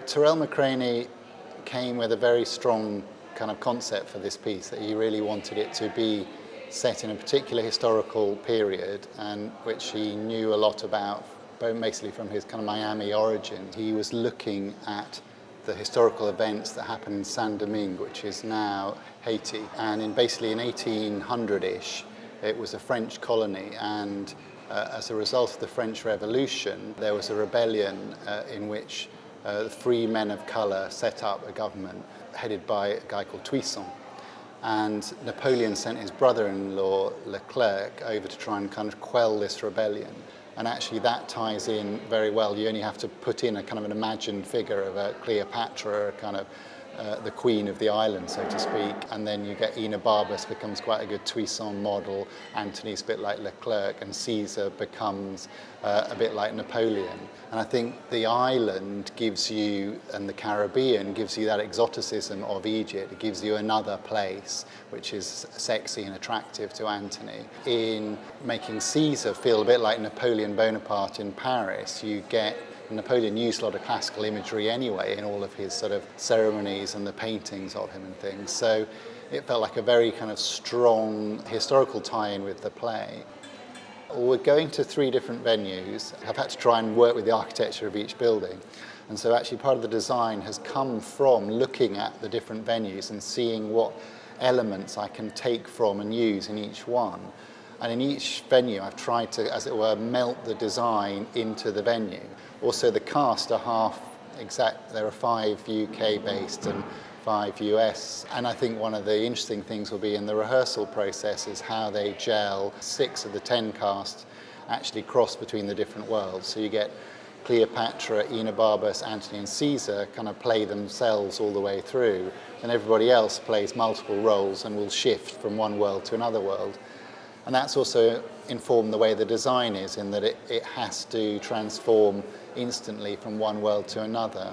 Terrell McCraney came with a very strong kind of concept for this piece, that he really wanted it to be set in a particular historical period, and which he knew a lot about, basically from his kind of Miami origins. He was looking at the historical events that happened in Saint-Domingue, which is now Haiti. And basically in 1800-ish, it was a French colony, and as a result of the French Revolution, there was a rebellion in which free men of colour set up a government headed by a guy called Toussaint. And Napoleon sent his brother-in-law, Leclerc, over to try and kind of quell this rebellion. And actually that ties in very well. You only have to put in a kind of an imagined figure of a Cleopatra, kind of the queen of the island, so to speak. And then you get Enobarbus becomes quite a good Toussaint model, Antony's a bit like Leclerc, and Caesar becomes a bit like Napoleon. And I think the island gives you, and the Caribbean gives you that exoticism of Egypt. It gives you another place which is sexy and attractive to Antony. In making Caesar feel a bit like Napoleon Bonaparte in Paris, you get Napoleon used a lot of classical imagery anyway in all of his sort of ceremonies and the paintings of him and things. So it felt like a very kind of strong historical tie-in with the play. We're going to 3 different venues. I've had to try and work with the architecture of each building. And so actually part of the design has come from looking at the different venues and seeing what elements I can take from and use in each one. And in each venue, I've tried to, as it were, melt the design into the venue. Also, the cast are half exact. There are 5 UK-based and 5 US. And I think one of the interesting things will be in the rehearsal process is how they gel. 6 of the 10 cast actually cross between the different worlds. So you get Cleopatra, Enobarbus, Antony and Caesar kind of play themselves all the way through. And everybody else plays multiple roles and will shift from one world to another world. And that's also informed the way the design is, in that it has to transform instantly from one world to another.